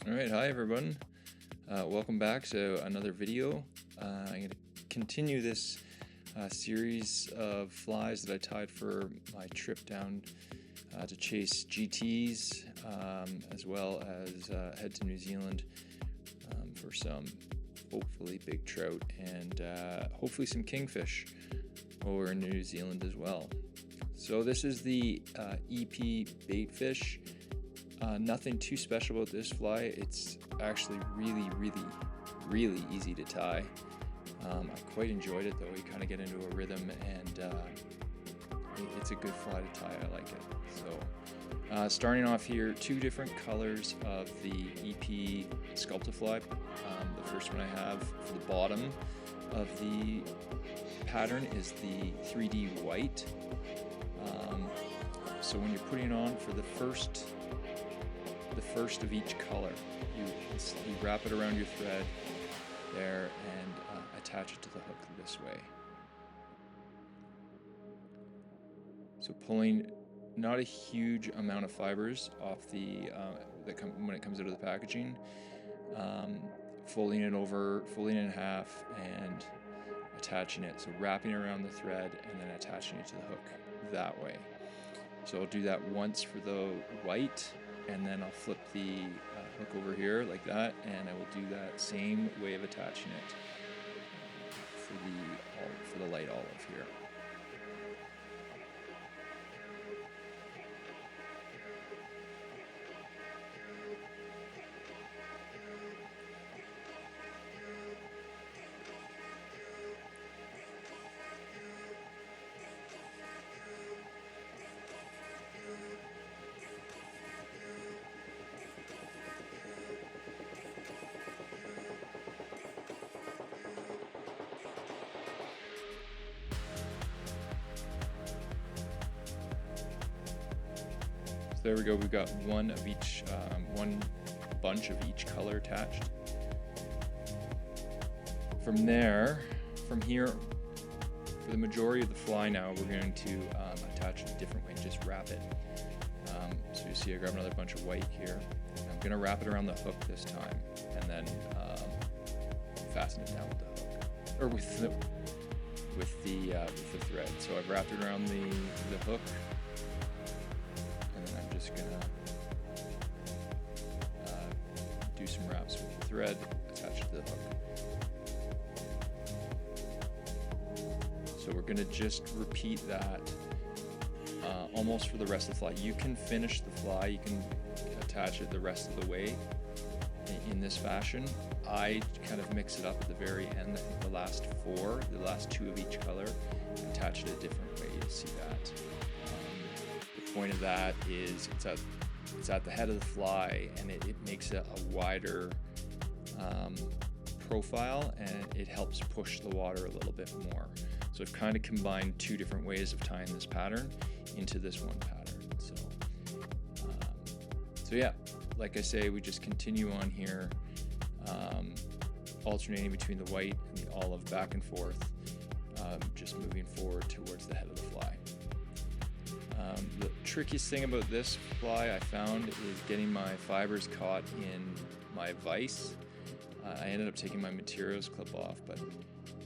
All right, hi everyone. Welcome back to another video. I'm going to continue this series of flies that I tied for my trip down to chase GTs, as well as head to New Zealand for some hopefully big trout and hopefully some kingfish over in New Zealand as well. So this is the EP Baitfish. Nothing too special about this fly. It's actually really easy to tie. I quite enjoyed it though. You kind of get into a rhythm and it's a good fly to tie. I like it. So starting off here, two different colors of the EP Sculptifly. The first one I have for the bottom of the pattern is the 3D white. So when you're putting it on for the first of each color, you wrap it around your thread there and attach it to the hook this way. So pulling not a huge amount of fibers off the when it comes out of the packaging, folding it in half and attaching it. So wrapping it around the thread and then attaching it to the hook that way. So I'll do that once for the white, and then I'll flip the hook over here like that, and I will do that same way of attaching it for the light olive here. So there we go, we've got one of each, one bunch of each color attached. From here, for the majority of the fly now, we're going to attach it a different way, just wrap it. So you see I grab another bunch of white here. I'm going to wrap it around the hook this time, and then fasten it down with the hook, or with the thread. So I've wrapped it around the hook. Just gonna do some wraps with the thread attached to the hook. So we're gonna just repeat that almost for the rest of the fly. You can finish the fly, you can attach it the rest of the way in this fashion. I kind of mix it up at the very end. I think the last two of each color, attach it a different way. You'll see that. The point of that is it's at the head of the fly, and it makes a wider profile, and it helps push the water a little bit more. So I've kind of combined two different ways of tying this pattern into this one pattern. So yeah, like I say, we just continue on here, alternating between the white and the olive back and forth, just moving forward towards the head of the fly. The trickiest thing about this fly I found is getting my fibers caught in my vise. I ended up taking my materials clip off, but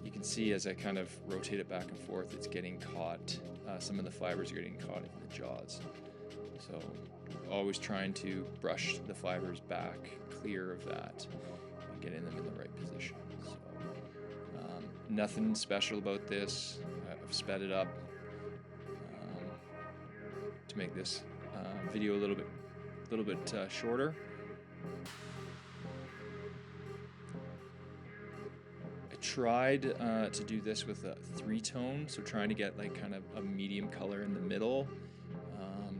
you can see as I kind of rotate it back and forth, it's getting caught. Some of the fibers are getting caught in the jaws. So always trying to brush the fibers back clear of that and getting them in the right position. So nothing special about this. I've sped it up to make this video a little bit shorter. I tried to do this with a 3-tone, so trying to get like kind of a medium color in the middle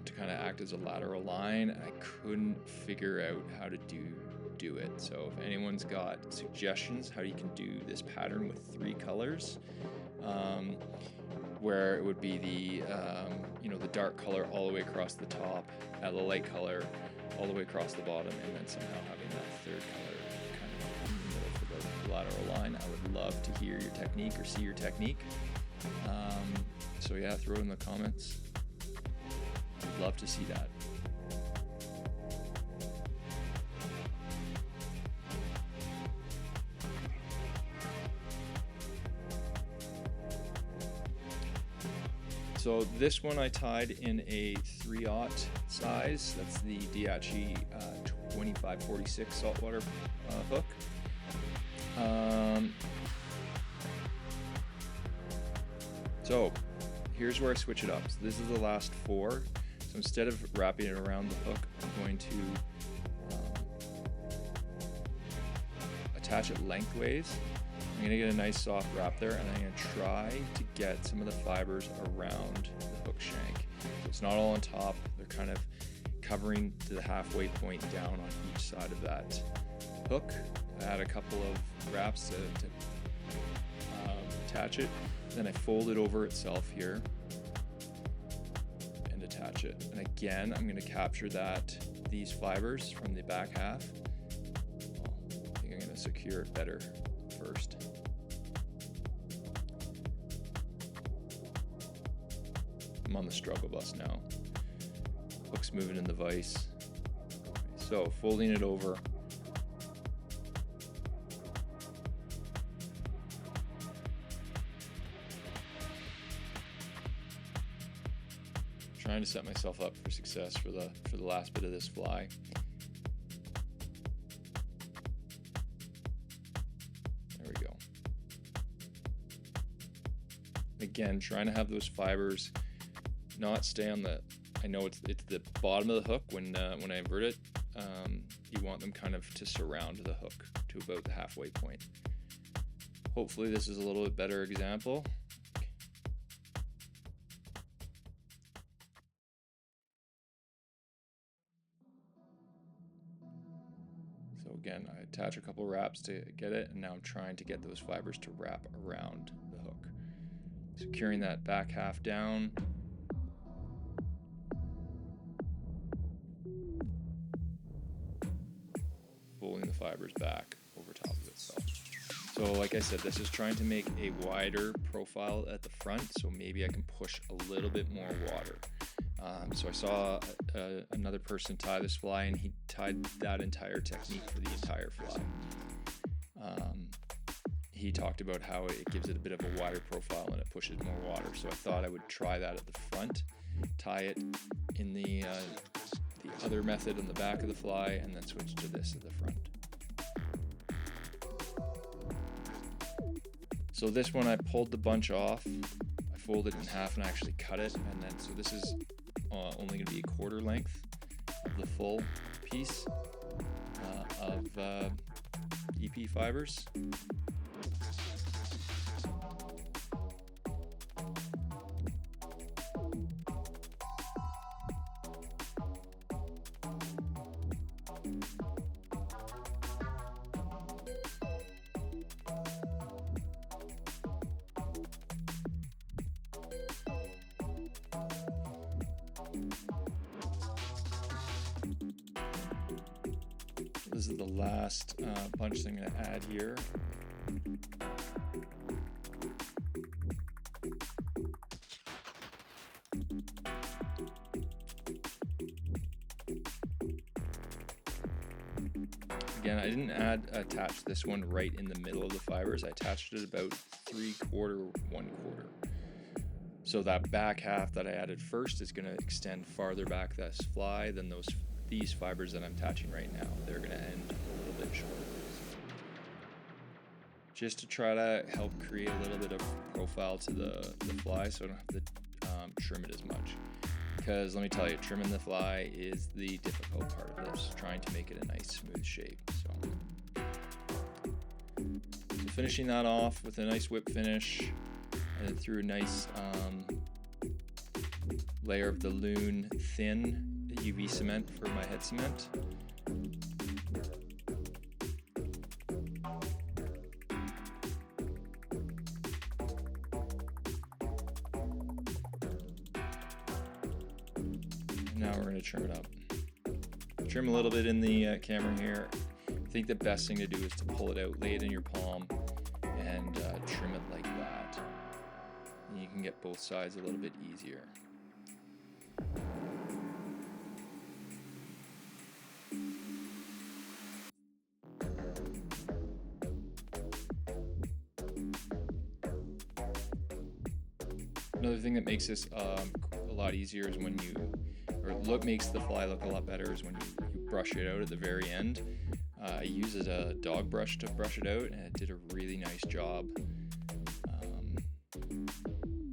to kind of act as a lateral line. I couldn't figure out how to do it. So if anyone's got suggestions how you can do this pattern with 3 colors, where it would be the the dark color all the way across the top, the light color all the way across the bottom, and then somehow having that third color kind of in the middle for the lateral line. I would love to hear your technique or see your technique. So yeah, throw it in the comments. I'd love to see that. So this one I tied in a 3/0 size. That's the Diachi 2546 saltwater hook. So here's where I switch it up. So this is the last 4. So instead of wrapping it around the hook, I'm going to attach it lengthways. I'm gonna get a nice soft wrap there, and I'm gonna try to get some of the fibers around the hook shank. So it's not all on top, they're kind of covering to the halfway point down on each side of that hook. I had a couple of wraps to attach it. Then I fold it over itself here and attach it. And again, I'm gonna capture these fibers from the back half. I think I'm gonna secure it better first. I'm on the struggle bus now. Hook's moving in the vise. So folding it over. Trying to set myself up for success for the last bit of this fly. There we go. Again, trying to have those fibers not stay on the, I know it's the bottom of the hook when I invert it. You want them kind of to surround the hook to about the halfway point. Hopefully this is a little bit better example. So again, I attach a couple wraps to get it, and now I'm trying to get those fibers to wrap around the hook. Securing that back half down. Pulling the fibers back over top of itself. So like I said, this is trying to make a wider profile at the front, so maybe I can push a little bit more water. So I saw another person tie this fly, and he tied that entire technique for the entire fly. He talked about how it gives it a bit of a wider profile and it pushes more water. So I thought I would try that at the front, tie it in the other method on the back of the fly, and then switch to this at the front. So this one I pulled the bunch off, I folded it in half and I actually cut it, and then so this is only going to be a quarter length of the full piece of EP fibers. This is the last bunch thing I'm going to add here. Again, I didn't attach this one right in the middle of the fibers. I attached it about 3/4, 1/4. So that back half that I added first is going to extend farther back this fly than these fibers that I'm attaching right now. They're going to end a little bit shorter. Just to try to help create a little bit of profile to the fly, so I don't have to trim it as much. Because let me tell you, trimming the fly is the difficult part of this, trying to make it a nice smooth shape. So finishing that off with a nice whip finish, and then through a nice layer of the Loon Thin UV cement for my head cement. Now we're going to trim it up. Trim a little bit in the camera here. I think the best thing to do is to pull it out, lay it in your palm, and trim it like that. And you can get both sides a little bit easier. Another thing that makes this a lot easier is when you, or makes the fly look a lot better is when you brush it out at the very end. I used a dog brush to brush it out, and it did a really nice job.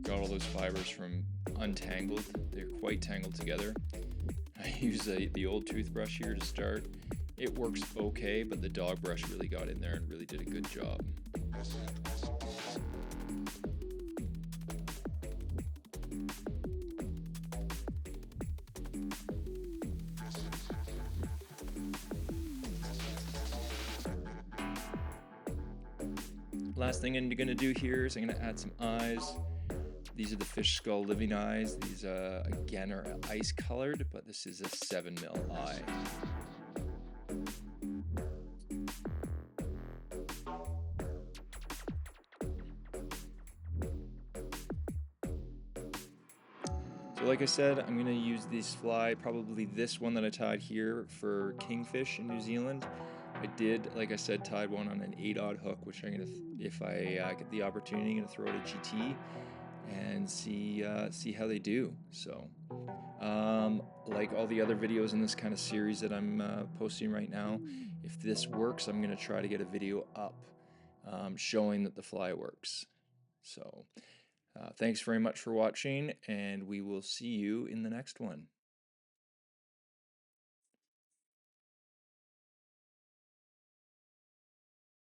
Got all those fibers from untangled. They're quite tangled together. I use the old toothbrush here to start. It works okay, but the dog brush really got in there and really did a good job. Last thing I'm going to do here is I'm going to add some eyes. These are the fish skull living eyes. These again are ice colored, but this is a 7mm eye. So like I said, I'm going to use this fly, probably this one that I tied here, for Kingfish in New Zealand. I did, like I said, tied one on an 8/0 hook, which I'm going to, if I get the opportunity, I'm going to throw it at GT and see how they do. So like all the other videos in this kind of series that I'm posting right now, if this works, I'm going to try to get a video up showing that the fly works. So thanks very much for watching, and we will see you in the next one.